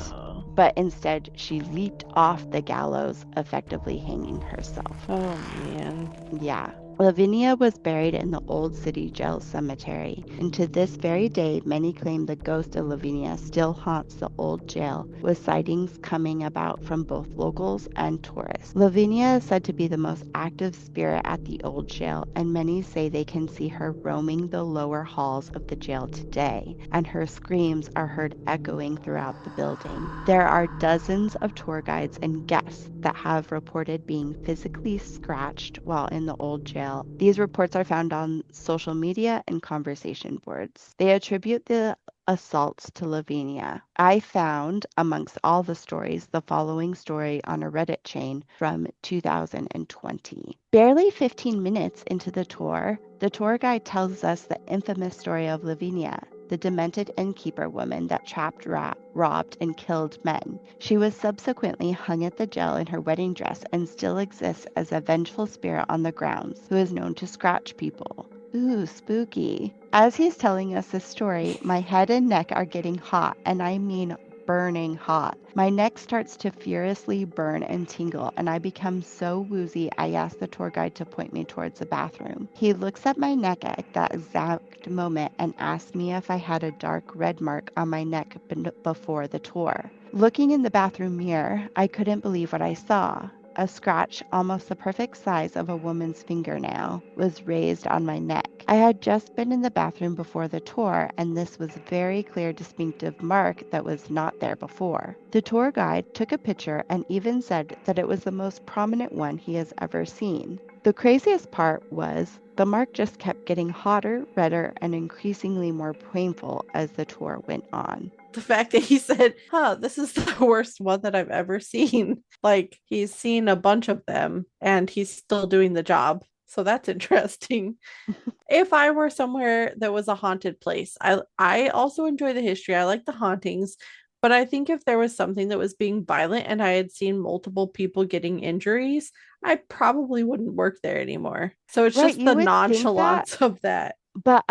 but instead she leaped off the gallows, effectively hanging herself. Oh, man. Yeah. Lavinia was buried in the Old City Jail cemetery, and to this very day, many claim the ghost of Lavinia still haunts the old jail, with sightings coming about from both locals and tourists. Lavinia is said to be the most active spirit at the old jail, and many say they can see her roaming the lower halls of the jail today, and her screams are heard echoing throughout the building. There are dozens of tour guides and guests that have reported being physically scratched while in the old jail. These reports are found on social media and conversation boards. They attribute the assaults to Lavinia. I found, amongst all the stories, the following story on a Reddit chain from 2020. Barely 15 minutes into the tour guide tells us the infamous story of Lavinia, the demented innkeeper woman that trapped, robbed, and killed men. She was subsequently hung at the jail in her wedding dress and still exists as a vengeful spirit on the grounds who is known to scratch people. Ooh, spooky. As he's telling us this story, my head and neck are getting hot, and I mean burning hot. My neck starts to furiously burn and tingle, and I become so woozy I ask the tour guide to point me towards the bathroom. He looks at my neck at that exact moment and asks me if I had a dark red mark on my neck before the tour. Looking in the bathroom mirror, I couldn't believe what I saw. A scratch almost the perfect size of a woman's fingernail was raised on my neck. I had just been in the bathroom before the tour, and this was a very clear, distinctive mark that was not there before. The tour guide took a picture and even said that it was the most prominent one he has ever seen. The craziest part was the mark just kept getting hotter, redder, and increasingly more painful as the tour went on. The fact that he said, this is the worst one that I've ever seen. Like, he's seen a bunch of them and he's still doing the job. So that's interesting. If I were somewhere that was a haunted place, I also enjoy the history. I like the hauntings. But I think if there was something that was being violent and I had seen multiple people getting injuries, I probably wouldn't work there anymore. So it's Right, just you the would think that, nonchalance of that. but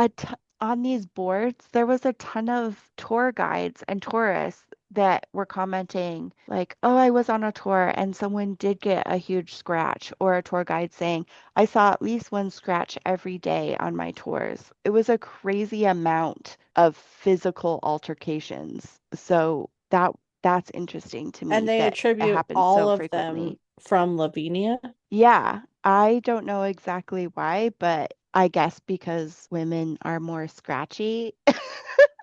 on these boards, there was a ton of tour guides and tourists that were commenting, like, oh, I was on a tour and someone did get a huge scratch, or a tour guide saying, I saw at least one scratch every day on my tours. It was a crazy amount of physical altercations. So that's interesting to And me they that it attribute happens all so of them frequently. from Lavinia. Yeah, I don't know exactly why, but I guess because women are more scratchy.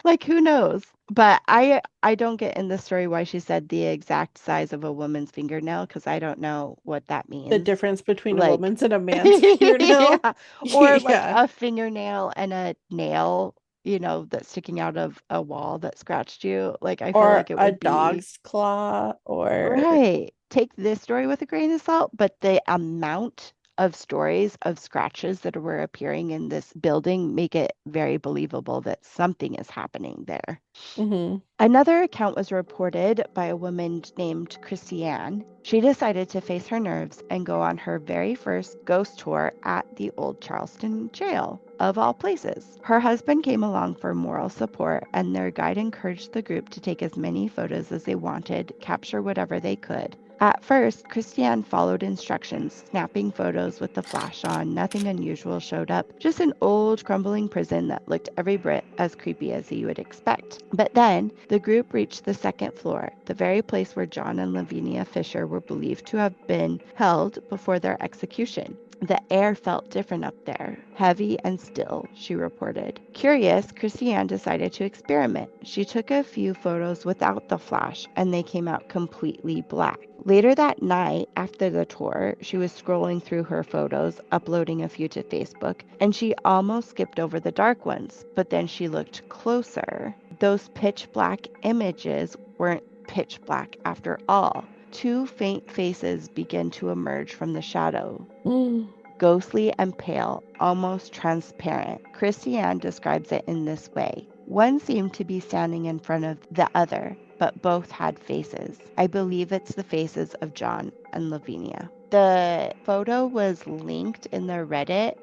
Like, who knows? But I don't get in the story why she said the exact size of a woman's fingernail, because I don't know what that The means. difference between a Like, woman's and a man's fingernail. yeah, or like Yeah. a fingernail and a nail, that's sticking out of a wall that scratched you. Like, I feel Or like it a would be dog's claw, or right. Take this story with a grain of salt, but the amount of stories of scratches that were appearing in this building make it very believable that something is happening there. Mhm. Another account was reported by a woman named Christiane. She decided to face her nerves and go on her very first ghost tour at the Old Charleston Jail, of all places. Her husband came along for moral support, and their guide encouraged the group to take as many photos as they wanted, capture whatever they could. At first, Christiane followed instructions, snapping photos with the flash on. Nothing unusual showed up, just an old, crumbling prison that looked every bit as creepy as you would expect. But then, the group reached the second floor, the very place where John and Lavinia Fisher were believed to have been held before their execution. The air felt different up there, heavy and still, she reported. Curious, Christiane decided to experiment. She took a few photos without the flash, and they came out completely black. Later that night, after the tour, she was scrolling through her photos, uploading a few to Facebook, and she almost skipped over the dark ones, but then she looked closer. Those pitch black images weren't pitch black after all. Two faint faces began to emerge from the shadow, Mm. ghostly and pale, almost transparent. Christiane describes it in this way. One seemed to be standing in front of the other, but both had faces. I believe it's the faces of John and Lavinia. The photo was linked in the Reddit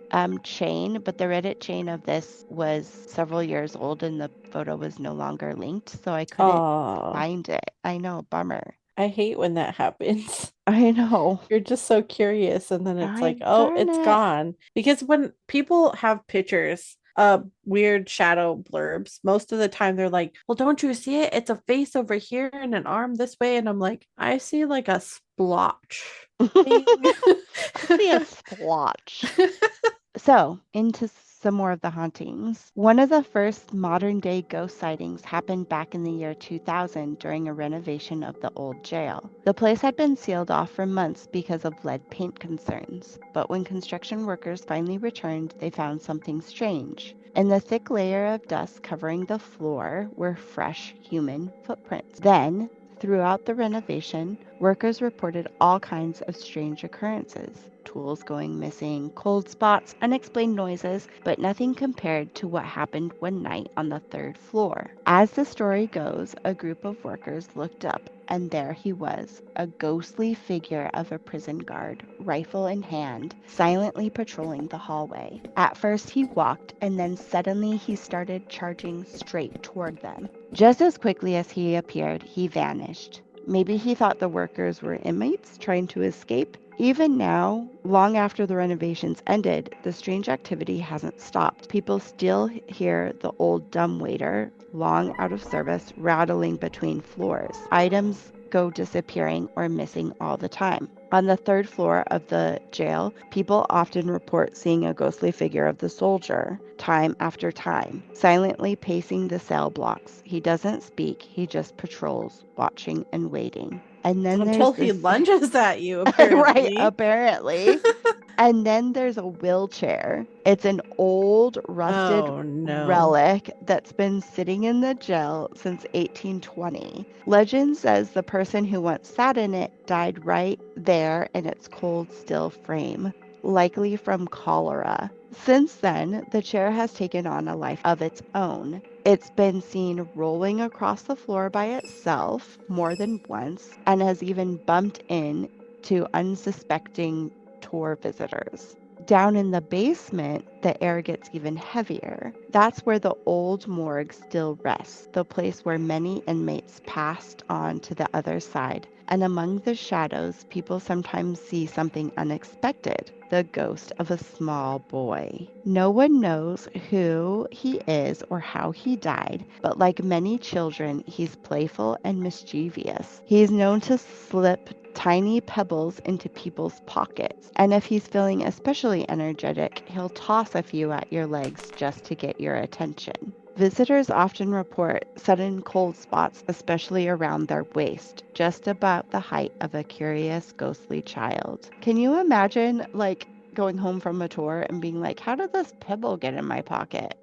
chain, but the Reddit chain of this was several years old and the photo was no longer linked, so I couldn't Oh, find it. I know, bummer. I hate when that happens. I know. You're just so curious, and then it's like, I oh, darn it's it. gone. Because when people have pictures of weird shadow blurbs, most of the time they're like, well, don't you see it? It's a face over here and an arm this way. And I'm like, I see like a splotch thing. I see a splotch. So, into some more of the hauntings. One of the first modern day ghost sightings happened back in the year 2000 during a renovation of the old jail. The place had been sealed off for months because of lead paint concerns, but when construction workers finally returned, they found something strange. In the thick layer of dust covering the floor were fresh human footprints. Then, throughout the renovation, workers reported all kinds of strange occurrences. Tools going missing, cold spots, unexplained noises, but nothing compared to what happened one night on the third floor. As the story goes, a group of workers looked up, and there he was, a ghostly figure of a prison guard, rifle in hand, silently patrolling the hallway. At first he walked, and then suddenly he started charging straight toward them. Just as quickly as he appeared, he vanished. Maybe he thought the workers were inmates trying to escape. Even now, long after the renovations ended, the strange activity hasn't stopped. People still hear the old dumbwaiter, long out of service, rattling between floors. Items go disappearing or missing all the time. On the third floor of the jail, people often report seeing a ghostly figure of the soldier, time after time, silently pacing the cell blocks. He doesn't speak, he just patrols, watching and waiting. And then there's Until he this lunges at you, right, apparently. apparently. And then there's a wheelchair. It's an old, rusted Oh no. relic that's been sitting in the jail since 1820. Legend says the person who once sat in it died right there in its cold, still frame, likely from cholera. Since then, the chair has taken on a life of its own. It's been seen rolling across the floor by itself more than once and has even bumped into unsuspecting tour visitors. Down in the basement, the air gets even heavier. That's where the old morgue still rests, the place where many inmates passed on to the other side. And among the shadows, people sometimes see something unexpected, the ghost of a small boy. No one knows who he is or how he died, but like many children, he's playful and mischievous. He's known to slip tiny pebbles into people's pockets, and if he's feeling especially energetic, he'll toss a few at your legs just to get your attention. Visitors often report sudden cold spots, especially around their waist, just about the height of a curious, ghostly child. Can you imagine, like, going home from a tour and being like, how did this pebble get in my pocket?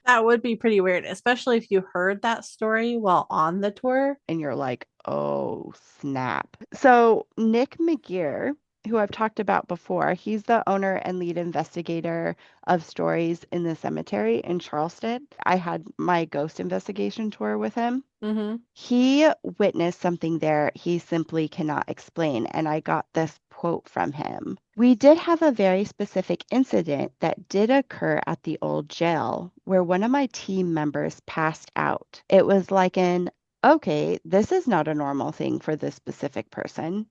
That would be pretty weird, especially if you heard that story while on the tour. And you're like, oh, snap. So, Nick McGear, who I've talked about before, he's the owner and lead investigator of stories in the cemetery in Charleston. I had my ghost investigation tour with him. Mm-hmm. He witnessed something there he simply cannot explain, and I got this quote from him. We did have a very specific incident that did occur at the old jail where one of my team members passed out. It was like an, okay, this is not a normal thing for this specific person.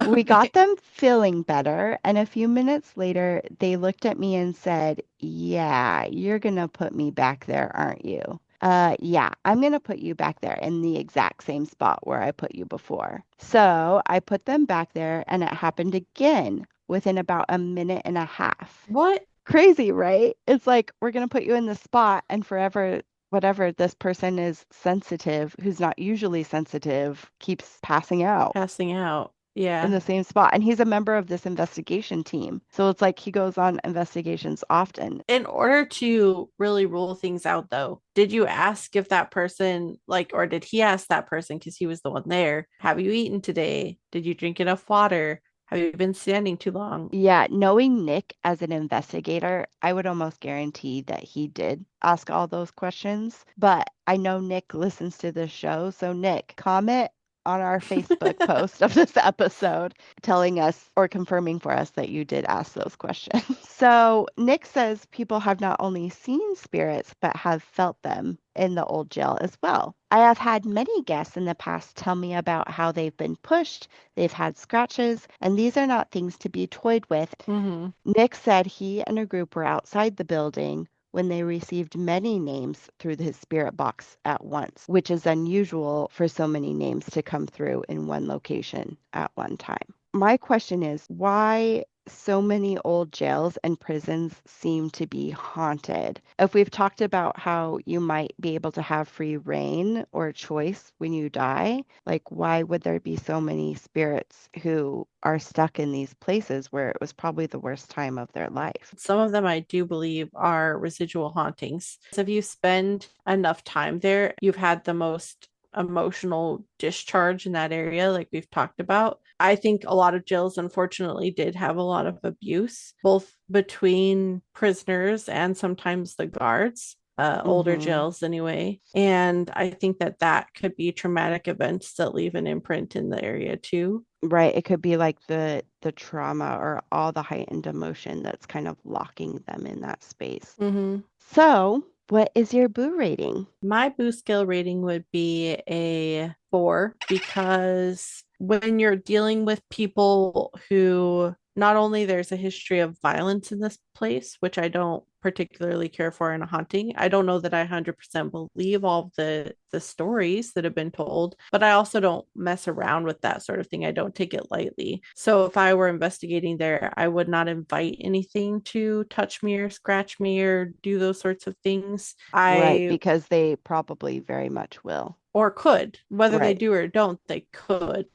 We got Okay. them feeling better, and a few minutes later, they looked at me and said, yeah, you're gonna put me back there, aren't you? Yeah, I'm gonna put you back there in the exact same spot where I put you before. So I put them back there, and it happened again within about a minute and a half. What? Crazy, right? It's like we're gonna put you in the spot, and forever, whatever this person is sensitive, who's not usually sensitive, keeps passing out Passing out. in Yeah. the same spot. And he's a member of this investigation team. So it's like he goes on investigations often. In order to really rule things out, though, did you ask if that person, like, or did he ask that person because he was the one there? Have you eaten today? Did you drink enough water? Have you been standing too long? Yeah, knowing Nick as an investigator, I would almost guarantee that he did ask all those questions. But I know Nick listens to this show. So, Nick, comment on our Facebook post of this episode telling us or confirming for us that you did ask those questions. So, Nick says people have not only seen spirits, but have felt them in the old jail as well. I have had many guests in the past tell me about how they've been pushed, they've had scratches, and these are not things to be toyed with. Mm-hmm. Nick said he and a group were outside the building when they received many names through his spirit box at once, which is unusual for so many names to come through in one location at one time. My question is, why so many old jails and prisons seem to be haunted? If we've talked about how you might be able to have free reign or choice when you die, like why would there be so many spirits who are stuck in these places where it was probably the worst time of their life? Some of them I do believe are residual hauntings. So if you spend enough time there, you've had the most emotional discharge in that area, like we've talked about. I think a lot of jails, unfortunately, did have a lot of abuse, both between prisoners and sometimes the guards. Older Mm-hmm. jails, anyway. And I think that that could be traumatic events that leave an imprint in the area too. Right. It could be like the trauma or all the heightened emotion that's kind of locking them in that space. Hmm. So, what is your boo rating? My boost skill rating would be a 4 because when you're dealing with people who not only there's a history of violence in this place, which I don't particularly care for in a haunting. I don't know that I 100% believe all the stories that have been told, but I also don't mess around with that sort of thing. I don't take it lightly. So if I were investigating there, I would not invite anything to touch me or scratch me or do those sorts of things. Right, I because they probably very much will. or could, whether they Right. do or don't, they could.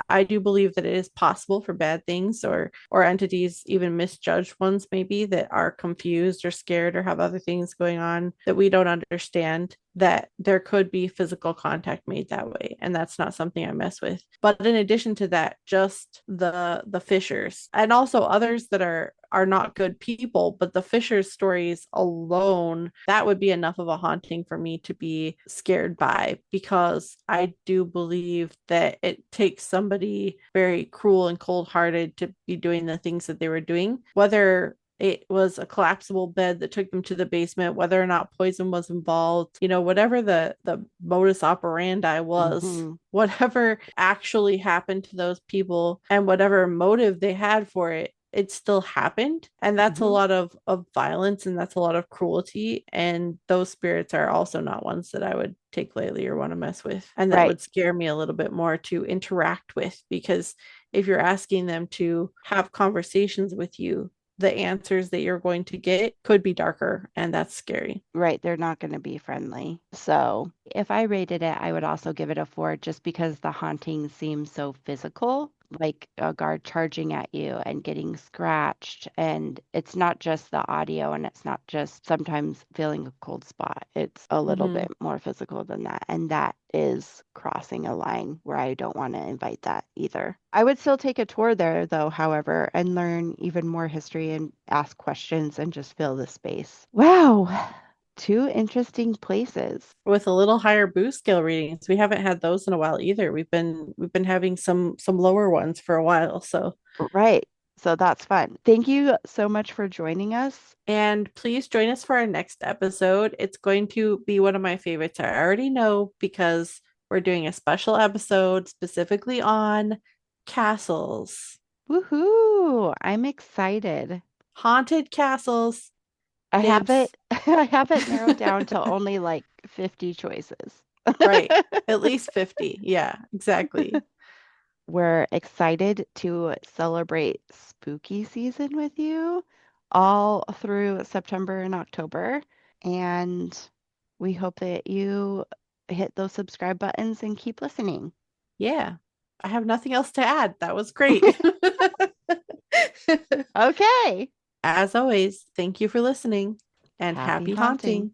I do believe that it is possible for bad things or entities, even misjudged ones maybe, that are confused or scared or have other things going on that we don't understand, that there could be physical contact made that way, and that's not something I mess with. But in addition to that, just the Fishers and also others that are not good people, but the Fishers stories alone, that would be enough of a haunting for me to be scared by, because I do believe that it takes somebody very cruel and cold-hearted to be doing the things that they were doing, whether it was a collapsible bed that took them to the basement, whether or not poison was involved, whatever the modus operandi was, Hmm. whatever actually happened to those people and whatever motive they had for it, it still happened. And that's a Hmm. lot of violence, and that's a lot of cruelty. And those spirits are also not ones that I would take lightly or want to mess with. And that Right. would scare me a little bit more to interact with, because if you're asking them to have conversations with you, the answers that you're going to get could be darker, and that's scary. Right. They're not going to be friendly. So, if I rated it, I would also give it a 4 just because the haunting seems so physical, like a guard charging at you and getting scratched. And it's not just the audio and it's not just sometimes feeling a cold spot. It's a little Mm-hmm. bit more physical than that. And that is crossing a line where I don't want to invite that either. I would still take a tour there, though, however, and learn even more history and ask questions and just fill the space. Wow. Two interesting places. With a little higher boost skill readings. We haven't had those in a while either. We've been having some lower ones for a while. So, Right. So that's fun. Thank you so much for joining us. and please join us for our next episode. It's going to be one of my favorites. I already know, because we're doing a special episode specifically on castles. Woohoo! I'm excited. Haunted castles. I have Dibs. it I have it narrowed down to only like 50 choices. Right. At least 50. Yeah, exactly. We're excited to celebrate spooky season with you all through September and October. And we hope that you hit those subscribe buttons and keep listening. Yeah. I have nothing else to add. That was great. Okay. As always, thank you for listening and Happy happy haunting. haunting.